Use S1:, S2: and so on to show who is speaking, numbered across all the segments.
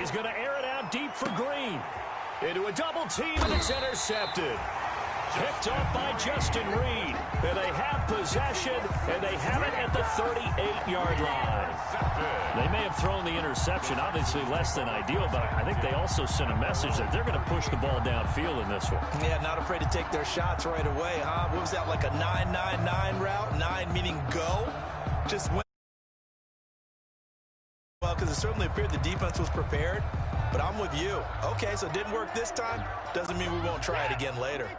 S1: He's going to air it out deep for Green. Into a double team, and it's intercepted. Picked up by Justin Reed. And they have possession, and they have it at the 38-yard line. They may have thrown the interception, obviously less than ideal, but I think they also sent a message that they're going to push the ball downfield in this one.
S2: Yeah, not afraid to take their shots right away, huh? What was that, like a 9-9-9 route? 9 meaning go? Just went well, because it certainly appeared the defense was prepared. But I'm with you. Okay, so it didn't work this time. Doesn't mean we won't try it again later.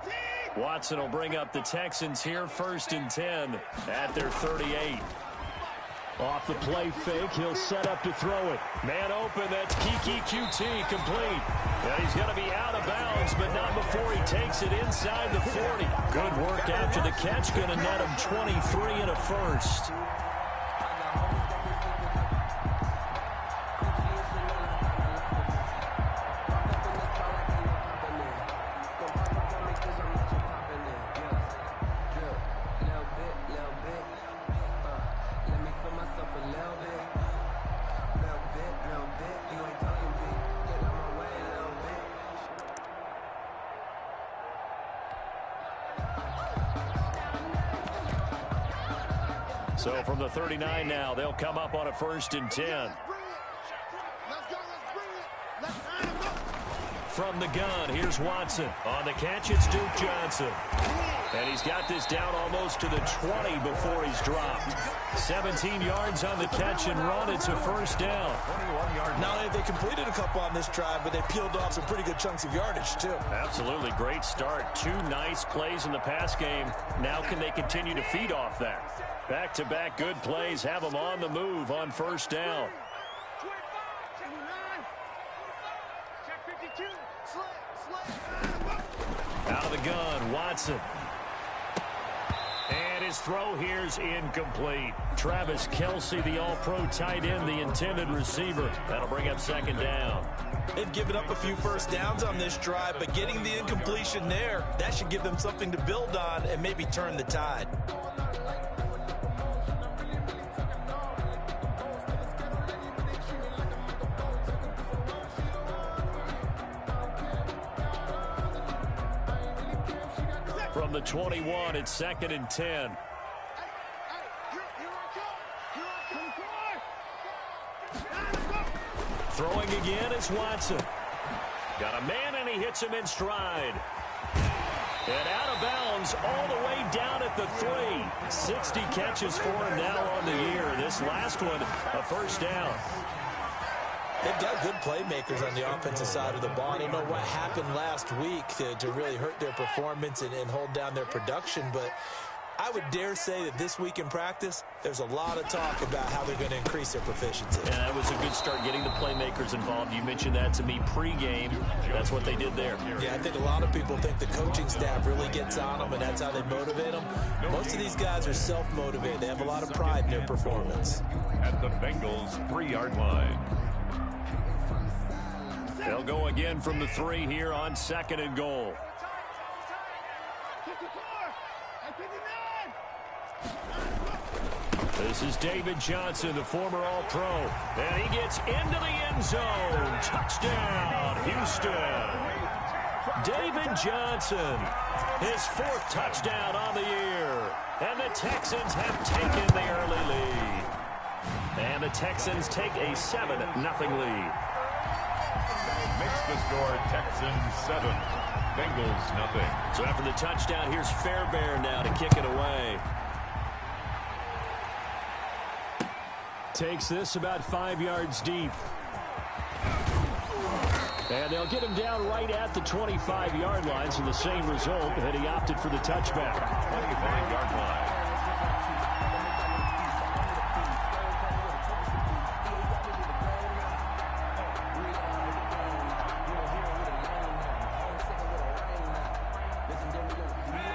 S1: Watson will bring up the Texans here, 1st and 10 at their 38. Off the play fake, he'll set up to throw it. Man open, that's Kiki QT, complete. And he's going to be out of bounds, but not before he takes it inside the 40. Good work after the catch, going to net him 23 and a first. So from the 39 now, they'll come up on a 1st and 10. From the gun, here's Watson. On the catch, it's Duke Johnson. And he's got this down almost to the 20 before he's dropped. 17 yards on the catch and run. It's a 1st down.
S2: Not only have they completed a couple on this drive, but they peeled off some pretty good chunks of yardage, too.
S1: Absolutely. Great start. 2 nice plays in the pass game. Now can they continue to feed off that? Back-to-back good plays have them on the move on 1st down. Out of the gun, Watson. And his throw here's incomplete. Travis Kelce, the all-pro tight end, the intended receiver. That'll bring up 2nd down.
S2: They've given up a few 1st downs on this drive, but getting the incompletion there, that should give them something to build on and maybe turn the tide.
S1: From the 21, it's 2nd and 10. Throwing again is Watson. Got a man, and he hits him in stride. And out of bounds all the way down at the 3. 60 catches for him now on the year. This last one, a 1st down.
S2: They've got good playmakers on the offensive side of the ball. I don't know what happened last week to really hurt their performance and hold down their production, but I would dare say that this week in practice, there's a lot of talk about how they're going to increase their proficiency.
S1: And that was a good start getting the playmakers involved. You mentioned that to me pregame. That's what they did there.
S2: Yeah, I think a lot of people think the coaching staff really gets on them, and that's how they motivate them. Most of these guys are self-motivated. They have a lot of pride in their performance.
S3: At the Bengals' 3-yard line.
S1: They'll go again from the 3 here on 2nd and goal. This is David Johnson, the former All-Pro. And he gets into the end zone. Touchdown, Houston. David Johnson, his 4th touchdown on the year. And the Texans have taken the early lead. And the Texans take a 7-0 lead.
S3: Makes the score Texans 7, Bengals nothing.
S1: So after the touchdown, here's Fairbairn now to kick it away. Takes this about 5 yards deep. And they'll get him down right at the 25-yard line, so the same result, and he opted for the touchback.
S3: 25-yard line.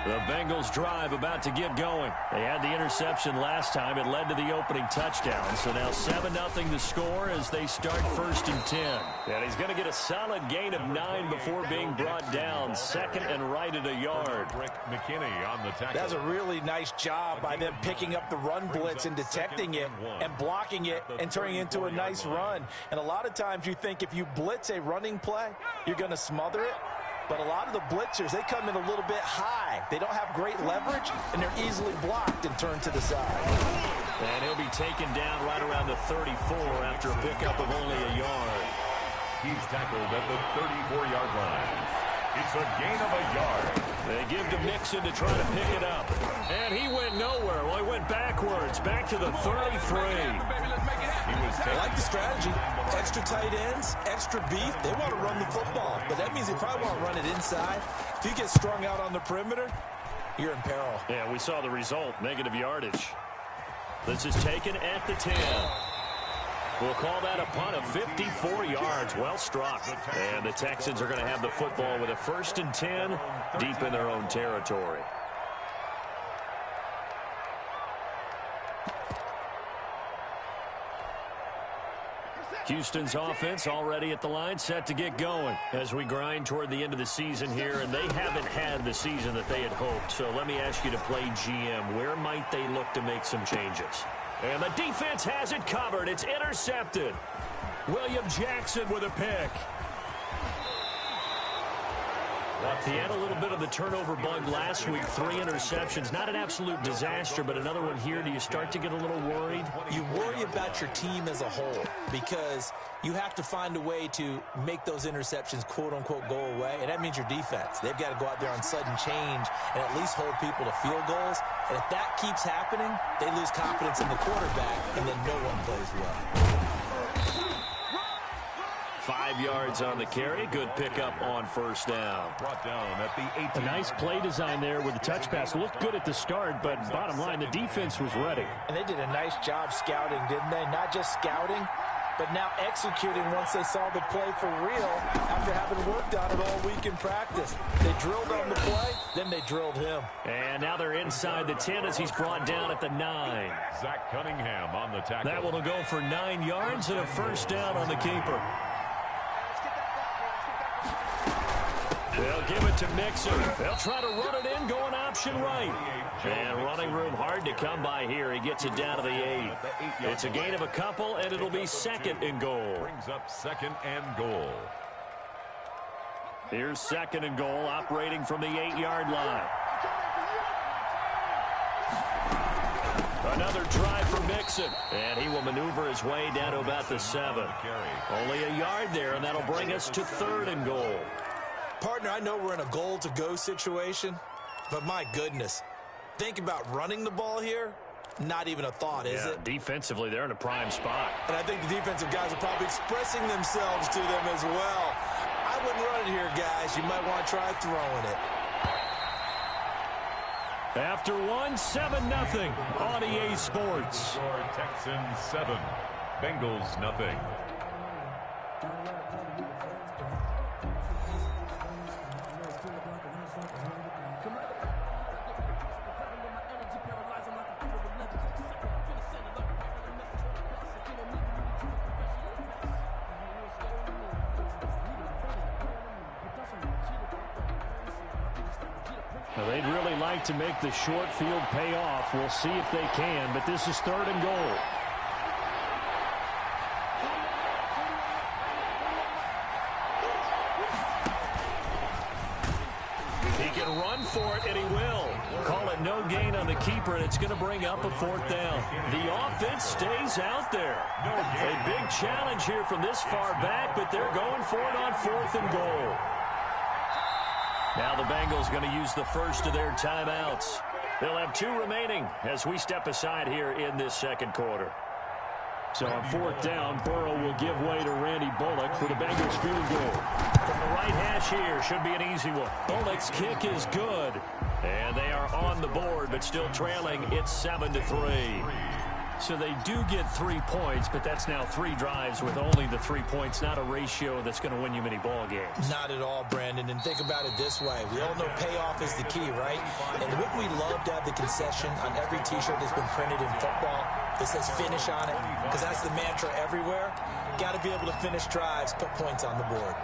S1: The Bengals drive about to get going. They had the interception last time. It led to the opening touchdown. So now 7-0 to score as they start 1st and 10. And he's going to get a solid gain of 9 before being brought down. 2nd and right at a yard.
S3: Rick McKinney on the tackle.
S2: That's a really nice job by them picking up the run blitz and detecting it and blocking it and turning it into a nice run. And a lot of times you think if you blitz a running play, you're going to smother it. But a lot of the blitzers, they come in a little bit high. They don't have great leverage, and they're easily blocked and turned to the side.
S1: And he'll be taken down right around the 34 after a pickup of only a yard.
S3: He's tackled at the 34-yard line. It's a gain of a yard.
S1: They give to Mixon to try to pick it up. And he went nowhere. Well, he went backwards, back to the 33.
S2: I like the strategy. Extra tight ends, extra beef. They want to run the football, but that means they probably want to run it inside. If you get strung out on the perimeter, you're in peril.
S1: Yeah, we saw the result, negative yardage. This is taken at the 10. We'll call that a punt of 54 yards. Well struck. And the Texans are going to have the football with a 1st and 10 deep in their own territory. Houston's offense already at the line, set to get going as we grind toward the end of the season here, and they haven't had the season that they had hoped. So let me ask you to play GM. Where might they look to make some changes? And the defense has it covered. It's intercepted. William Jackson with a pick. He had a little bit of the turnover bug last week, 3 interceptions. Not an absolute disaster, but another one here. Do you start to get a little worried?
S2: You worry about your team as a whole because you have to find a way to make those interceptions, quote-unquote, go away, and that means your defense. They've got to go out there on sudden change and at least hold people to field goals. And if that keeps happening, they lose confidence in the quarterback, and then no one plays well.
S1: 5 yards on the carry. Good pickup on 1st down.
S3: Brought down at the 18.
S1: A nice play design there with the touch pass. Looked good at the start, but bottom line, the defense was ready.
S2: And they did a nice job scouting, didn't they? Not just scouting, but now executing once they saw the play for real after having worked on it all week in practice. They drilled on the play, then they drilled him.
S1: And now they're inside the 10 as he's brought down at the 9.
S3: Zach Cunningham on the tackle.
S1: That one will go for 9 yards and a 1st down on the keeper. They'll give it to Mixon. They'll try to run it in, going option right. And running room hard to come by here. He gets it down to the 8. It's a gain of a couple, and it'll be 2nd and goal.
S3: Brings up 2nd and goal.
S1: Here's 2nd and goal, operating from the 8-yard line. Another try for Mixon, and he will maneuver his way down to about the 7. Only a yard there, and that'll bring us to 3rd and goal.
S2: Partner, I know we're in a goal-to-go situation, but my goodness, think about running the ball here. Not even a thought, is it?
S1: Defensively, they're in a prime spot.
S2: And I think the defensive guys are probably expressing themselves to them as well. I wouldn't run it here, guys. You might want to try throwing it.
S1: After 7-0 on EA Sports.
S3: Texans 7, Bengals nothing.
S1: They'd really like to make the short field pay off. We'll see if they can, but this is 3rd and goal. He can run for it, and he will. Call it no gain on the keeper, and it's going to bring up a 4th down. The offense stays out there. A big challenge here from this far back, but they're going for it on 4th and goal. Now the Bengals going to use the first of their timeouts. They'll have 2 remaining as we step aside here in this 2nd quarter. So on 4th down, Burrow will give way to Randy Bullock for the Bengals field goal. From the right hash here, should be an easy one. Bullock's kick is good. And they are on the board, but still trailing. It's 7-3. So they do get 3 points, but that's now 3 drives with only the 3 points, not a ratio that's going to win you many ball games.
S2: Not at all, Brandon. And think about it this way. We all know payoff is the key, right? And wouldn't we love to have the concession on every T-shirt that's been printed in football that says finish on it? Because that's the mantra everywhere. Got to be able to finish drives, put points on the board.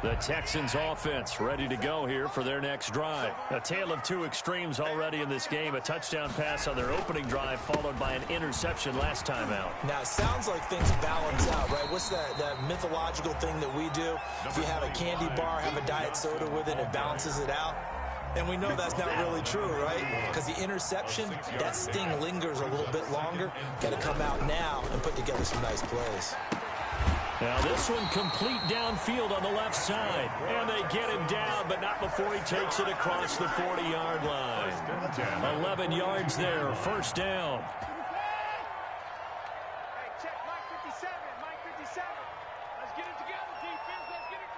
S1: The Texans offense ready to go here for their next drive. A tale of two extremes already in this game. A touchdown pass on their opening drive followed by an interception last time out.
S2: Now, it sounds like things balance out, right? What's that mythological thing that we do? If you have a candy bar, have a diet soda with it, it balances it out. And we know that's not really true, right? Because the interception, that sting lingers a little bit longer. Got to come out now and put together some nice plays.
S1: Now this one complete downfield on the left side. And they get him down, but not before he takes it across the 40-yard line. 11 yards there, first down.
S4: Hey, check Mike 57, Mike 57. Let's get it together, defense. Let's get it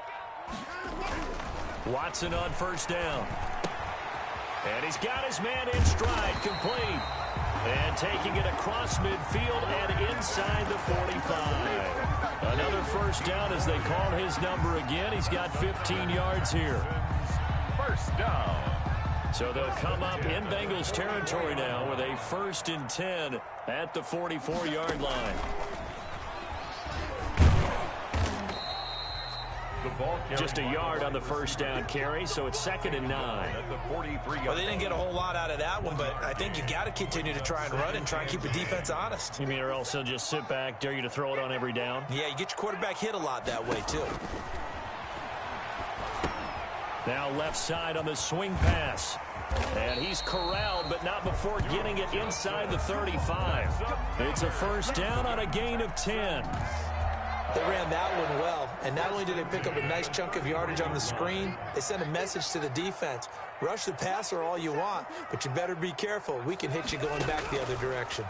S4: together.
S1: Watson on first down. And he's got his man in stride, complete. And taking it across midfield and inside the 45. Another first down as they call his number again. He's got 15 yards here.
S3: First down.
S1: So they'll come up in Bengals territory now with a 1st and 10 at the 44-yard line. Just a yard on the first down carry, so it's 2nd and 9.
S2: Well, they didn't get a whole lot out of that one, but I think you got to continue to try and run and try and keep the defense honest.
S1: You mean or else they'll just sit back, dare you to throw it on every down?
S2: Yeah, you get your quarterback hit a lot that way, too.
S1: Now left side on the swing pass. And he's corralled, but not before getting it inside the 35. It's a first down on a gain of 10.
S2: They ran that one well, and not only did they pick up a nice chunk of yardage on the screen, they sent a message to the defense. Rush the passer all you want, but you better be careful. We can hit you going back the other direction.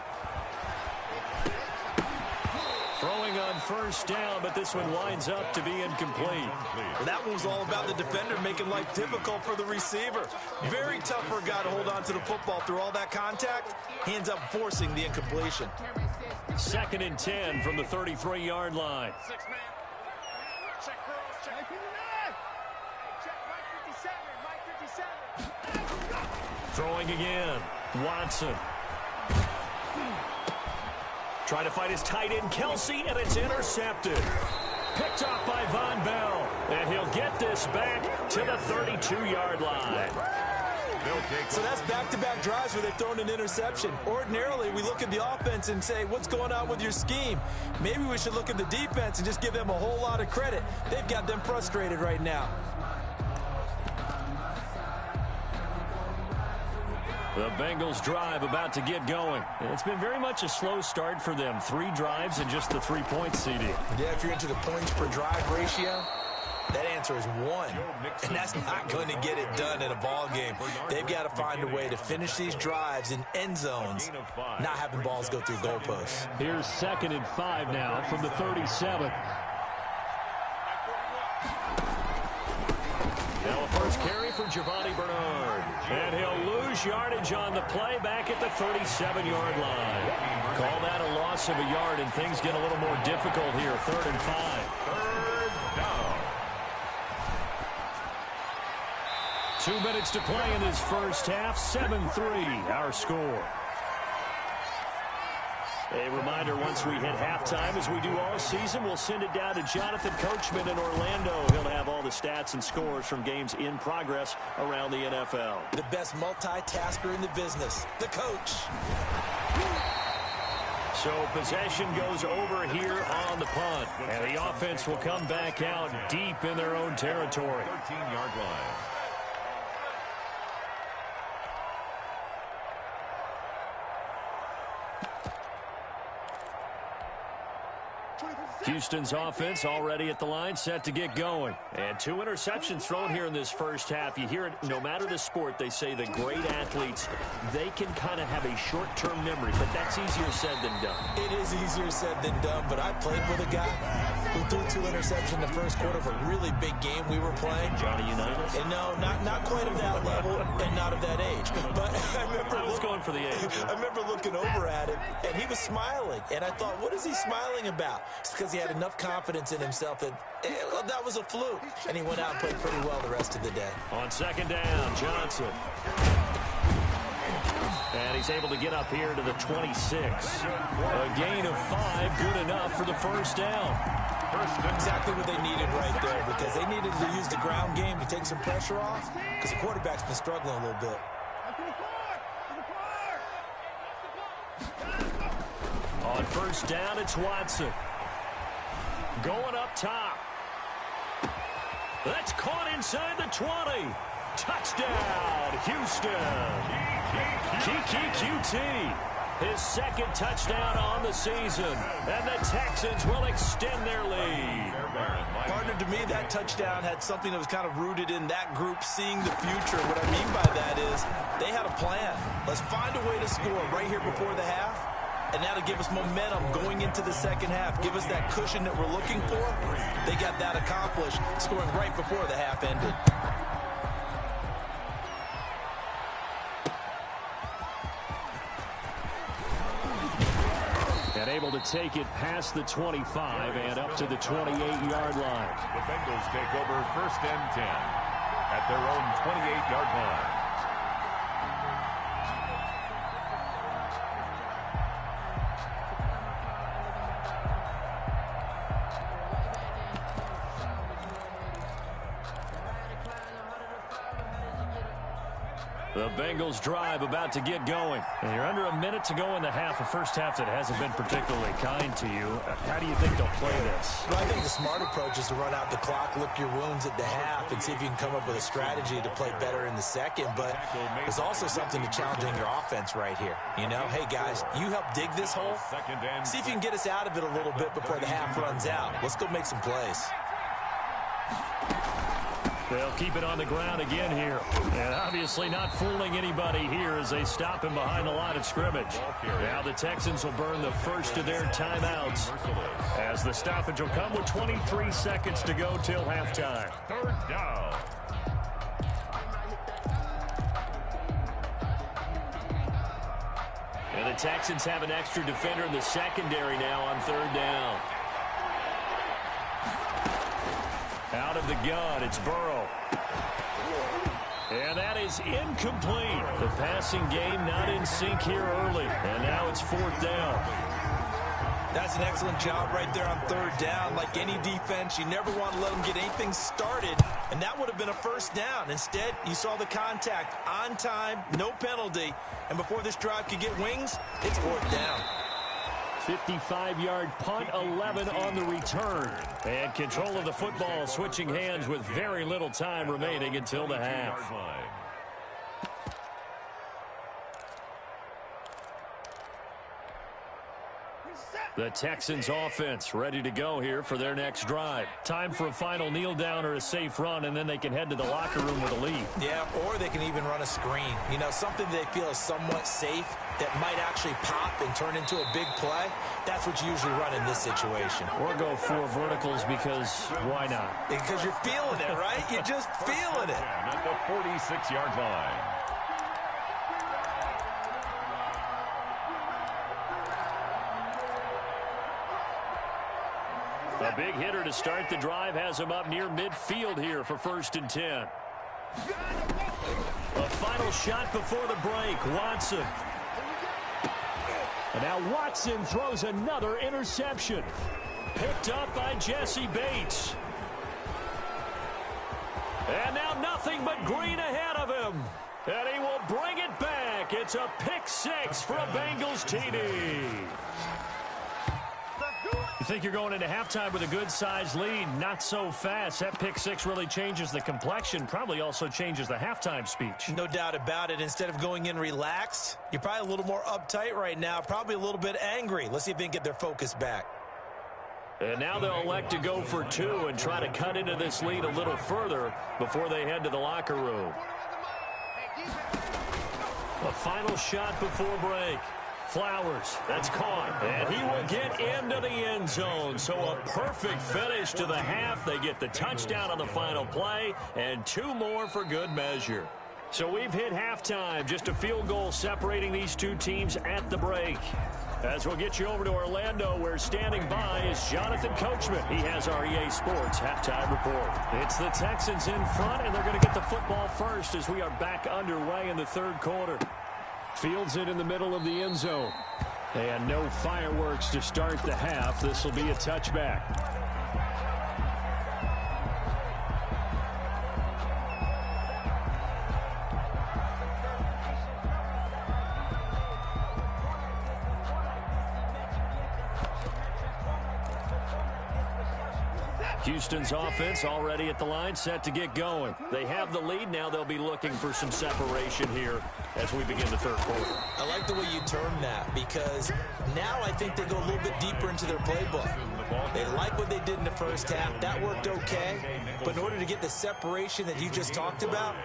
S1: Throwing on first down, but this one winds up to be incomplete.
S2: Well, that one was all about the defender making life difficult for the receiver. Very tough for a guy to hold on to the football through all that contact. He ends up forcing the incompletion.
S1: 2nd and 10 from the 33-yard line.
S4: Check girls, check. Hey, check Mike 57, Mike 57.
S1: Throwing again. Watson. Trying to fight his tight end, Kelsey, and it's intercepted. Picked off by Von Bell. And he'll get this back to the 32-yard line.
S2: So that's back-to-back drives where they've thrown an interception. Ordinarily, we look at the offense and say, what's going on with your scheme? Maybe we should look at the defense and just give them a whole lot of credit. They've got them frustrated right now.
S1: The Bengals drive about to get going. It's been very much a slow start for them. 3 drives and just the 3 points, CD.
S2: Yeah, if you're into the points per drive ratio, that answer is 1. And that's not going to get it done in a ball game. They've got to find a way to finish these drives in end zones, not having balls go through goalposts.
S1: Here's 2nd and 5 now from the 37. Now a first carry for Giovanni Bernard. And he'll lose yardage on the play back at the 37-yard line. Call that a loss of a yard, and things get a little more difficult here. 3rd and 5.
S3: Third down.
S1: 2 minutes to play in this first half. 7-3, our score. A reminder, once we hit halftime, as we do all season, we'll send it down to Jonathan Coachman in Orlando. He'll have all the stats and scores from games in progress around the NFL.
S2: The best multitasker in the business, the coach.
S1: So possession goes over here on the punt. And the offense will come back out deep in their own territory.
S3: 13-yard line.
S1: Houston's offense already at the line, set to get going. And 2 interceptions thrown here in this first half. You hear it, no matter the sport, they say the great athletes, they can kind of have a short-term memory, but that's easier said than done.
S2: It is easier said than done, but I played with a guy who threw 2 interceptions in the first quarter of a really big game we were playing.
S1: Johnny Unitas?
S2: And no, not quite of that level and not of that age. But I
S1: was going for the age.
S2: I remember looking over at him, and he was smiling. And I thought, what is he smiling about? It's because he had enough confidence in himself that that was a fluke. And he went out and played pretty well the rest of the day.
S1: On second down, Johnson. And he's able to get up here to the 26. A gain of 5, good enough for the first down.
S2: Exactly what they needed right there, because they needed to use the ground game to take some pressure off, because the quarterback's been struggling a little bit.
S1: On first down, it's Watson. Going up top. That's caught inside the 20. Touchdown, Houston. Kiki QT. His second touchdown on the season. And the Texans will extend their lead.
S2: Partner, to me, that touchdown had something that was kind of rooted in that group seeing the future. What I mean by that is they had a plan. Let's find a way to score right here before the half. And that'll give us momentum going into the second half. Give us that cushion that we're looking for. They got that accomplished, scoring right before the half ended.
S1: And able to take it past the 25 and up to the 28-yard line.
S3: The Bengals take over first and 10 at their own 28-yard line.
S1: The Bengals drive about to get going. And you're under a minute to go in the half, a first half that hasn't been particularly kind to you. How do you think they'll play this?
S2: Well, I think the smart approach is to run out the clock, lick your wounds at the half, and see if you can come up with a strategy to play better in the second. But there's also something to challenging your offense right here. You know, hey, guys, you help dig this hole. See if you can get us out of it a little bit before the half runs out. Let's go make some plays.
S1: They'll keep it on the ground again here. And obviously not fooling anybody here as they stop him behind the line of scrimmage. Now the Texans will burn the first of their timeouts as the stoppage will come with 23 seconds to go till halftime.
S3: Third down.
S1: And the Texans have an extra defender in the secondary now on third down. Out of the gun, it's Burrow. And that is incomplete. The passing game not in sync here early. And now it's fourth down.
S2: That's an excellent job right there on third down. Like any defense, you never want to let them get anything started. And that would have been a first down. Instead, you saw the contact on time, no penalty. And before this drive could get wings, it's fourth down.
S1: 55-yard punt, 11 on the return. And control of the football switching hands with very little time remaining until the half. The Texans offense ready to go here for their next drive. Time for a final kneel down or a safe run, and then they can head to the locker room with a lead.
S2: Yeah, or they can even run a screen. You know, something they feel is somewhat safe that might actually pop and turn into a big play. That's what you usually run in this situation.
S1: Or go 4 verticals because why not?
S2: Because you're feeling it, right? You're just feeling it.
S3: At the 46-yard line.
S1: A big hitter to start the drive has him up near midfield here for first and 10. A final shot before the break, Watson. And now Watson throws another interception. Picked up by Jesse Bates. And now nothing but green ahead of him. And he will bring it back. It's a pick 6 for a Bengals TD. You think you're going into halftime with a good-sized lead. Not so fast. That pick 6 really changes the complexion. Probably also changes the halftime speech.
S2: No doubt about it. Instead of going in relaxed, you're probably a little more uptight right now. Probably a little bit angry. Let's see if they can get their focus back.
S1: And now they'll elect to go for 2 and try to cut into this lead a little further before they head to the locker room. A final shot before break. Flowers. That's caught. And he will get into the end zone. So a perfect finish to the half. They get the touchdown on the final play, and 2 more for good measure. So we've hit halftime. Just a field goal separating these two teams at the break. As we'll get you over to Orlando, where standing by is Jonathan Coachman. He has our EA Sports halftime report. It's the Texans in front, and they're going to get the football first as we are back underway in the third quarter. Fields it in the middle of the end zone. And no fireworks to start the half. This will be a touchback. Houston's offense already at the line, set to get going. They have the lead. Now they'll be looking for some separation here as we begin the third quarter.
S2: I like the way you term that, because now I think they go a little bit deeper into their playbook. They like what they did in the first half. That worked okay. But in order to get the separation that you just talked about,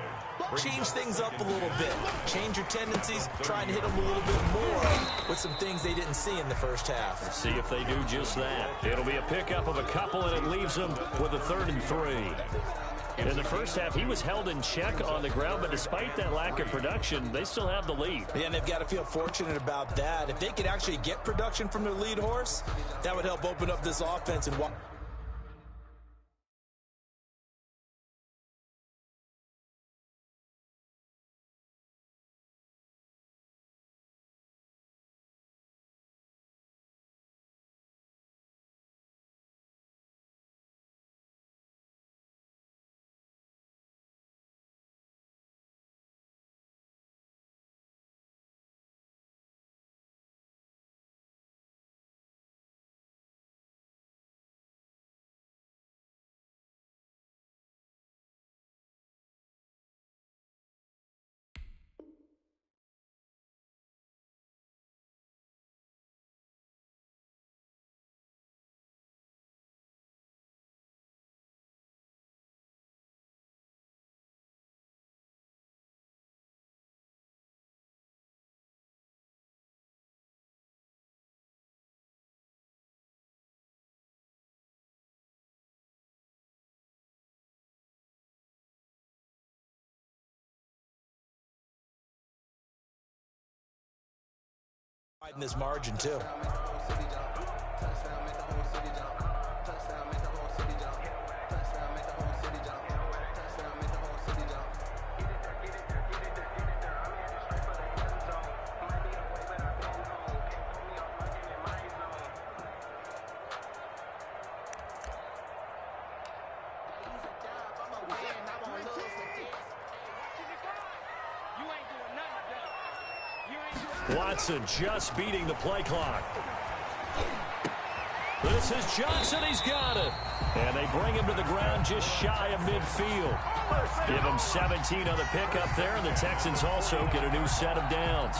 S2: change things up a little bit. Change your tendencies. Try and hit them a little bit more with some things they didn't see in the first half.
S1: Let's see if they do just that. It'll be a pickup of a couple, and it leaves them with a 3rd and 3. In the first half, he was held in check on the ground, but despite that lack of production, they still have the lead.
S2: Yeah, and they've got to feel fortunate about that. If they could actually get production from their lead horse, that would help open up this offense and widen this margin too.
S1: Watson just beating the play clock. This is Johnson. He's got it. And they bring him to the ground just shy of midfield. Give him 17 on the pickup there, and the Texans also get a new set of downs.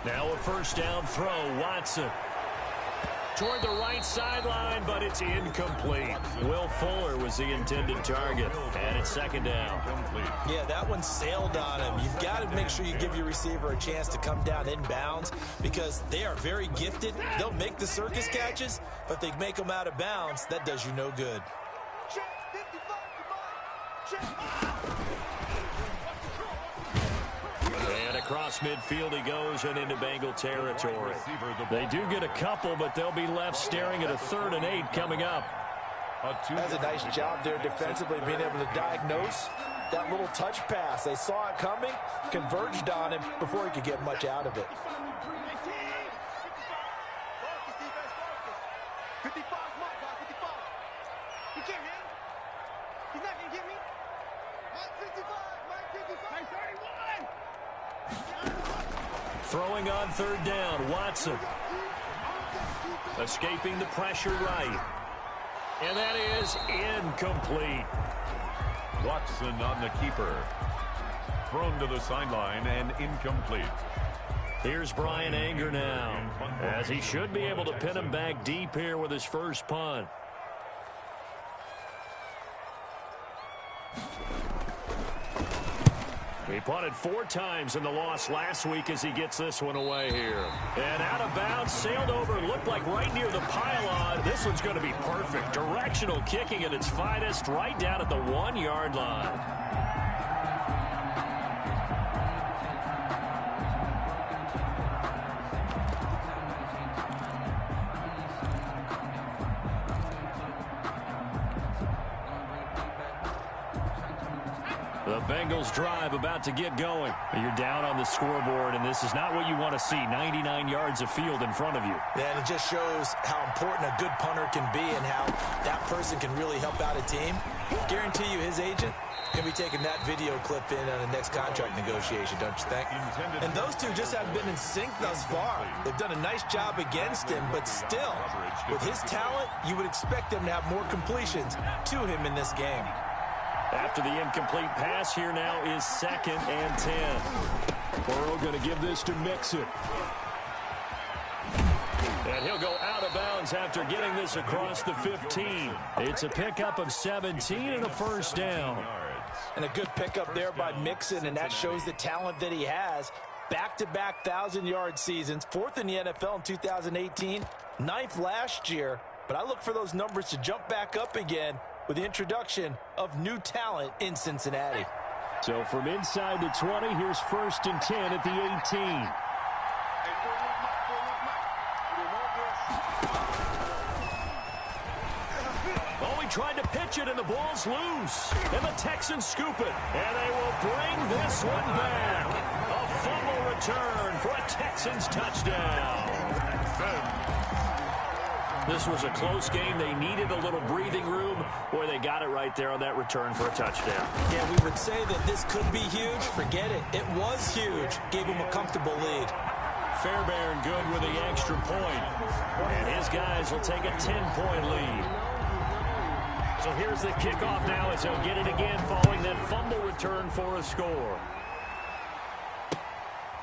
S1: Now a first down throw, Watson. Toward the right sideline, but it's incomplete. Will Fuller was the intended target, and it's 2nd down.
S2: Yeah, that one sailed on him. You've got to make sure you give your receiver a chance to come down inbounds, because they are very gifted. They'll make the circus catches, but they make them out of bounds. That does you no good.
S1: And across midfield he goes and into Bengal territory. They do get a couple, but they'll be left staring at a 3rd and 8 coming up.
S2: That's a nice job there defensively, being able to diagnose that little touch pass. They saw it coming, converged on him before he could get much out of it.
S4: 55, Mark, 55. He can't hit. He's not going to get me. Mark 55, Mark 55. 31.
S1: Throwing on 3rd down, Watson. Escaping the pressure right. And that is incomplete.
S3: Watson on the keeper. thrown to the sideline and incomplete.
S1: Here's Brian Anger now, as he should be able to pin him back deep here with his first punt. He punted 4 times in the loss last week as he gets this one away here. And out of bounds, sailed over, looked like right near the pylon. This one's going to be perfect. Directional kicking at its finest, right down at the 1-yard line. The Bengals drive about to get going. You're down on the scoreboard, and this is not what you want to see. 99 yards of field in front of you.
S2: And it just shows how important a good punter can be and how that person can really help out a team. Guarantee you his agent can be taking that video clip in on the next contract negotiation, don't you think? And those two just haven't been in sync thus far. They've done a nice job against him, but still, with his talent, you would expect them to have more completions to him in this game.
S1: After the incomplete pass, here now is 2nd and 10. Burrow going to give this to Mixon. And he'll go out of bounds after getting this across the 15. It's a pickup of 17 and a first down.
S2: And a good pickup there by Mixon, and that shows the talent that he has. Back-to-back 1,000-yard seasons, 4th in the NFL in 2018, 9th last year. But I look for those numbers to jump back up again with the introduction of new talent in Cincinnati.
S1: So from inside the 20, here's 1st and 10 at the 18. Oh, he tried to pitch it, and the ball's loose. And the Texans scoop it. And they will bring this one back. A fumble return for a Texans touchdown. This was a close game. They needed a little breathing room. Boy, they got it right there on that return for a touchdown.
S2: Yeah, we would say that this could be huge. Forget it. It was huge. Gave him a comfortable lead.
S1: Fairbairn good with the extra point. And his guys will take a 10-point lead. So here's the kickoff now as he'll get it again following that fumble return for a score.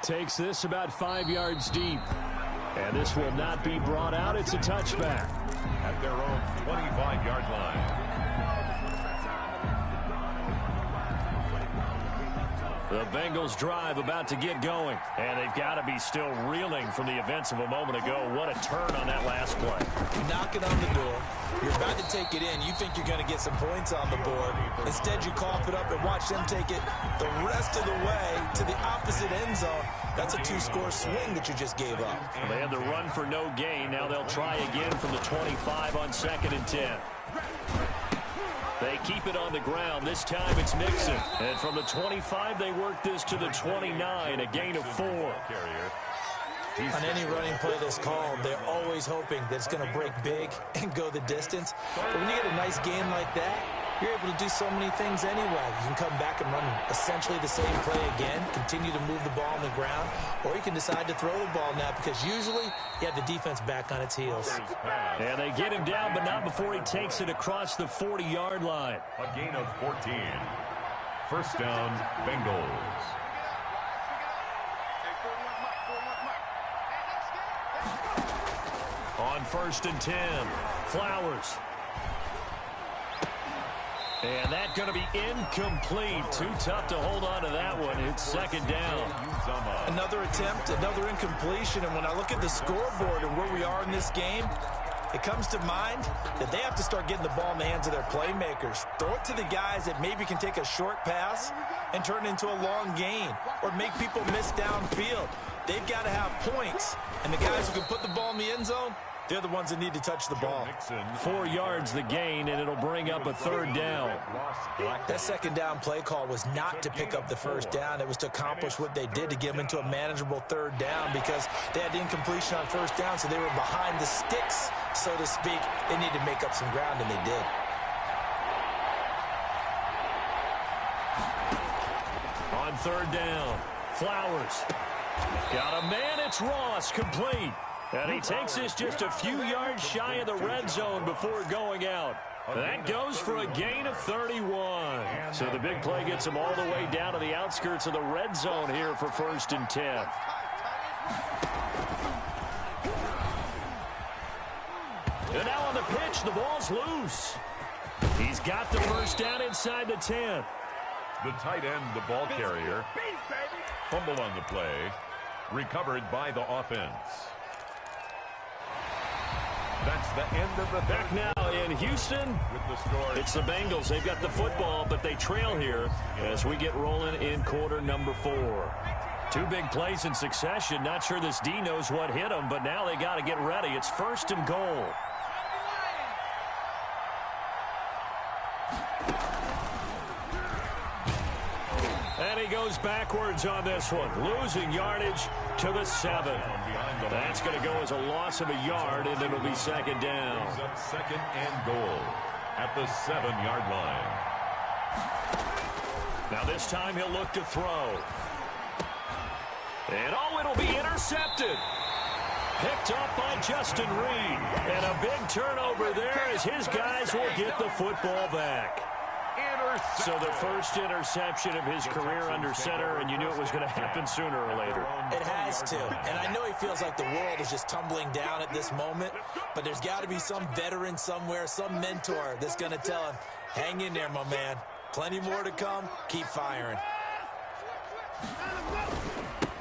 S1: Takes this about 5 yards deep. And this will not be brought out. It's a touchback.
S3: At their own 25-yard line.
S1: The Bengals drive about to get going. And they've got to be still reeling from the events of a moment ago. What a turn on that last play.
S2: Knocking on the door. You're about to take it in. You think you're going to get some points on the board. Instead, you cough it up and watch them take it the rest of the way to the opposite end zone. That's a 2-score swing that you just gave up.
S1: They had the run for no gain. Now they'll try again from the 25 on 2nd and 10. They keep it on the ground. This time it's Mixon. And from the 25, they work this to the 29, a gain of 4.
S2: On any running play that's called, they're always hoping that it's going to break big and go the distance. But when you get a nice game like that, you're able to do so many things anyway. You can come back and run essentially the same play again, continue to move the ball on the ground, or you can decide to throw the ball now because usually you have the defense back on its heels.
S1: And they get him down, but not before he takes it across the 40-yard line.
S3: A gain of 14. First down, Bengals.
S1: On 1st and 10, Flowers. And that's going to be incomplete. Too tough to hold on to that one. It's 2nd down.
S2: Another attempt, another incompletion. And when I look at the scoreboard and where we are in this game, it comes to mind that they have to start getting the ball in the hands of their playmakers. Throw it to the guys that maybe can take a short pass and turn it into a long gain or make people miss downfield. They've got to have points. And the guys who can put the ball in the end zone, they're the ones that need to touch the ball.
S1: 4 yards the gain, and it'll bring up a 3rd down.
S2: That 2nd down play call was not to pick up the 1st down. It was to accomplish what they did to get them into a manageable 3rd down because they had the incompletion on 1st down, so they were behind the sticks, so to speak. They needed to make up some ground, and they did.
S1: On 3rd down, Flowers. Got a man, it's Ross, complete. And he takes this just a few yards shy of the red zone before going out. That goes for a gain of 31. So the big play gets him all the way down to the outskirts of the red zone here for 1st and 10. And now on the pitch, the ball's loose. He's got the first down inside the 10.
S3: The tight end, the ball carrier, fumble on the play, recovered by the offense. That's the end of the
S1: back now in Houston.
S3: With the score,
S1: it's the Bengals. They've got the football, but they trail here as we get rolling in quarter number 4. 2 big plays in succession. Not sure this D knows what hit them, but now they got to get ready. It's 1st and goal. And he goes backwards on this one, losing yardage to the 7. That's going to go as a loss of a yard, and it'll be 2nd down.
S3: 2nd and goal at the 7-yard line.
S1: Now this time he'll look to throw. And it'll be intercepted. Picked up by Justin Reed. And a big turnover there as his guys will get the football back. So the first interception of his career under center, and you knew it was going to happen sooner or later.
S2: It has to. And I know he feels like the world is just tumbling down at this moment, but there's got to be some veteran somewhere, some mentor that's going to tell him, hang in there, my man. Plenty more to come. Keep firing.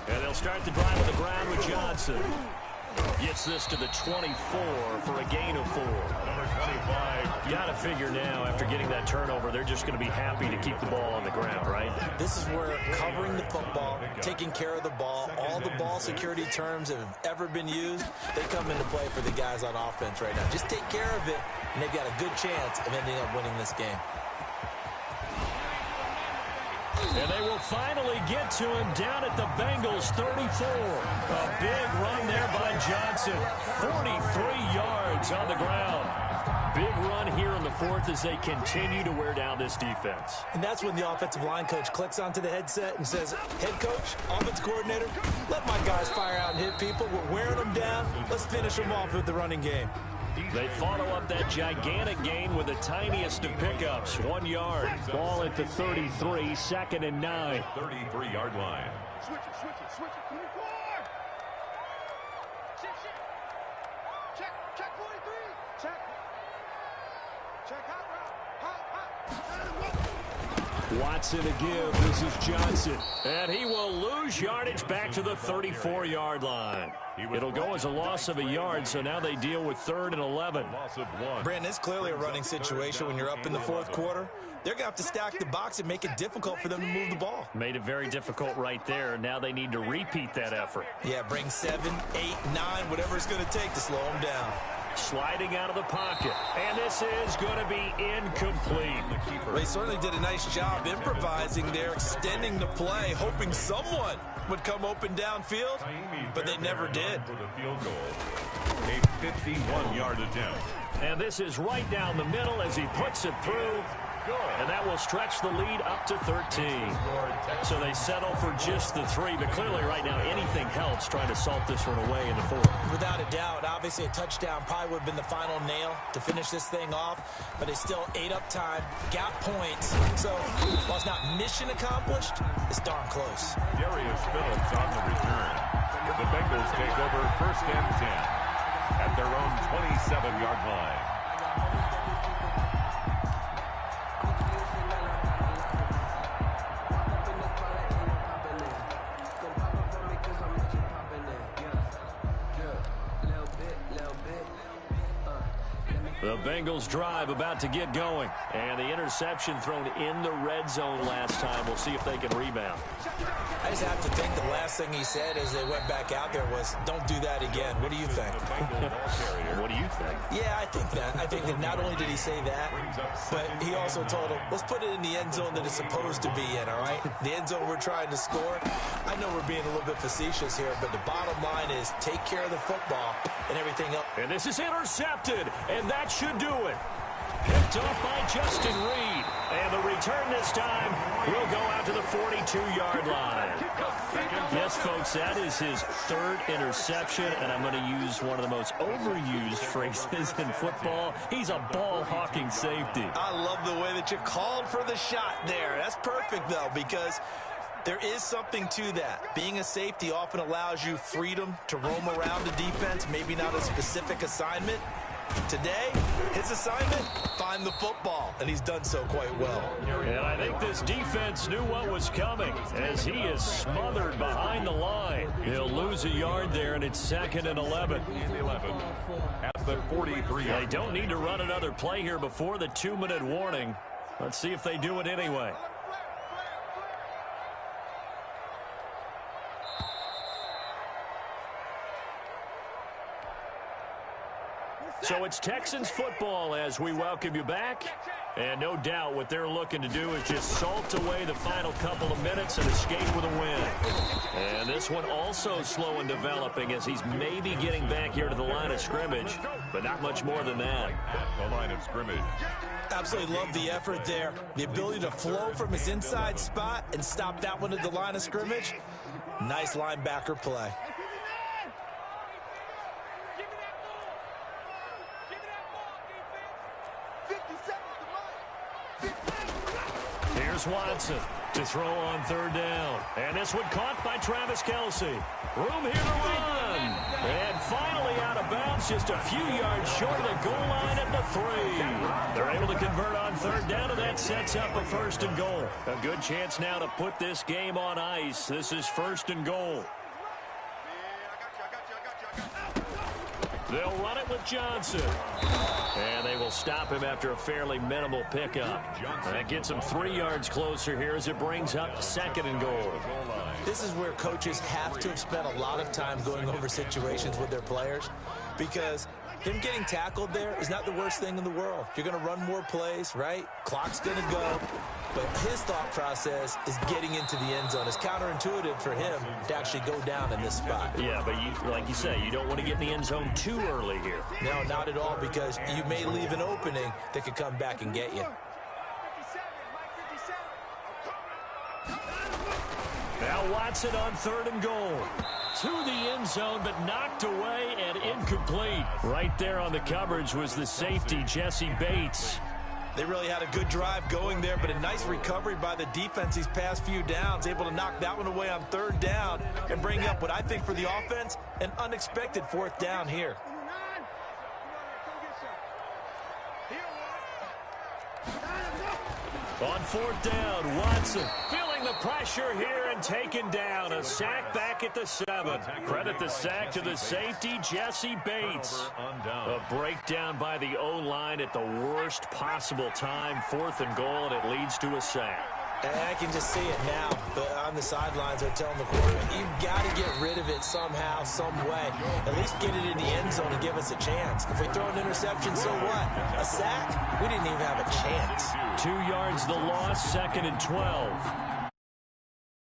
S1: And they'll start the drive on the ground with Johnson. Gets this to the 24 for a gain of 4.
S3: Number 25.
S1: You got to figure now, after getting that turnover, they're just going to be happy to keep the ball on the ground, right?
S2: This is where covering the football, taking care of the ball, all the ball security terms that have ever been used, they come into play for the guys on offense right now. Just take care of it, and they've got a good chance of ending up winning this game.
S1: And they will finally get to him down at the Bengals 34. A big run there by Johnson. 43 yards on the ground. Big run here in the 4th as they continue to wear down this defense.
S2: And that's when the offensive line coach clicks onto the headset and says, head coach, offense coordinator, let my guys fire out and hit people. We're wearing them down. Let's finish them off with the running game.
S1: They follow up that gigantic gain with the tiniest of pickups. 1 yard. Ball at the 33, 2nd and 9.
S3: 33-yard line.
S4: Switch it. 24. Check 43. Check hot.
S1: Watson to give. This is Johnson. And he will lose yardage back to the 34-yard line. It'll go as a loss of a yard, so now they deal with 3rd and 11.
S3: Loss of 1.
S2: Brandon, it's clearly a running situation when you're up in the 4th quarter. They're going to have to stack the box and make it difficult for them to move the ball.
S1: Made it very difficult right there. Now they need to repeat that effort.
S2: Yeah, bring 7, 8, 9, whatever it's going to take to slow them down.
S1: Sliding out of the pocket. And this is going to be incomplete.
S2: Well, he certainly did a nice job improvising there, extending the play, hoping someone would come open downfield, but they never did.
S3: For the field goal, a 51-yard attempt.
S1: And this is right down the middle as he puts it through. And that will stretch the lead up to 13. So they settle for just the 3. But clearly right now anything helps trying to salt this one away in the 4th.
S2: Without a doubt, obviously a touchdown probably would have been the final nail to finish this thing off. But they still ate up time, got points. So while it's not mission accomplished, it's darn close.
S3: Darius Phillips on the return. The Bengals take over 1st and 10 at their own 27-yard line.
S1: The Bengals drive about to get going. And the interception thrown in the red zone last time. We'll see if they can rebound.
S2: I just have to think the last thing he said as they went back out there was, don't do that again. What do you think?
S1: What do you think?
S2: Yeah, I think that. I think that not only did he say that, but he also told him, let's put it in the end zone that it's supposed to be in, all right? The end zone we're trying to score. I know we're being a little bit facetious here, but the bottom line is take care of the football and everything else.
S1: And this is intercepted, and that should do it. Picked off by Justin Reed. And the return this time will go out to the 42-yard line. Yes, folks, that is his third interception, and I'm going to use one of the most overused phrases in football. He's a ball-hawking safety.
S2: I love the way that you called for the shot there. That's perfect, though, because there is something to that. Being a safety often allows you freedom to roam around the defense, maybe not a specific assignment. Today, his assignment, find the football, and he's done so quite well.
S1: And I think this defense knew what was coming as he is smothered behind the line. He'll lose a yard there, and it's 2nd and 11.
S3: 11 at the 43.
S1: They don't need to run another play here before the 2-minute warning. Let's see if they do it anyway. So it's Texans football as we welcome you back. And no doubt what they're looking to do is just salt away the final couple of minutes and escape with a win. And this one also slow in developing as he's maybe getting back here to the line of scrimmage, but not much more than that.
S3: The line of scrimmage.
S2: Absolutely love the effort there. The ability to flow from his inside spot and stop that one at the line of scrimmage. Nice linebacker play.
S1: Here's Watson to throw on 3rd down. And this one caught by Travis Kelce. Room here to run. And finally out of bounds, just a few yards short of the goal line at the 3. They're able to convert on 3rd down, and that sets up a 1st and goal. A good chance now to put this game on ice. This is 1st and goal. They'll run it with Johnson. And they will stop him after a fairly minimal pickup. That gets him 3 yards closer here as it brings up 2nd and goal.
S2: This is where coaches have to have spent a lot of time going over situations with their players, because him getting tackled there is not the worst thing in the world. You're going to run more plays, right? Clock's going to go. But his thought process is getting into the end zone. It's counterintuitive for him to actually go down in this spot.
S1: Yeah, but like you say, you don't want to get in the end zone too early here.
S2: No, not at all, because you may leave an opening that could come back and get you.
S1: Now Watson on 3rd and goal. To the end zone, but knocked away and incomplete. Right there on the coverage was the safety, Jesse Bates.
S2: They really had a good drive going there, but a nice recovery by the defense these past few downs, able to knock that one away on 3rd down and bring up what I think for the offense, an unexpected 4th down here.
S1: On 4th down, Watson feeling the pressure here and taken down. A sack back at the 7. Credit the sack to the safety, Jesse Bates. A breakdown by the O-line at the worst possible time. 4th and goal, and it leads to a sack.
S2: And I can just see it now. But on the sidelines, they're telling the quarterback, you've got to get rid of it somehow, some way. At least get it in the end zone and give us a chance. If we throw an interception, so what? A sack? We didn't even have a chance.
S1: 2 yards the loss, 2nd and 12.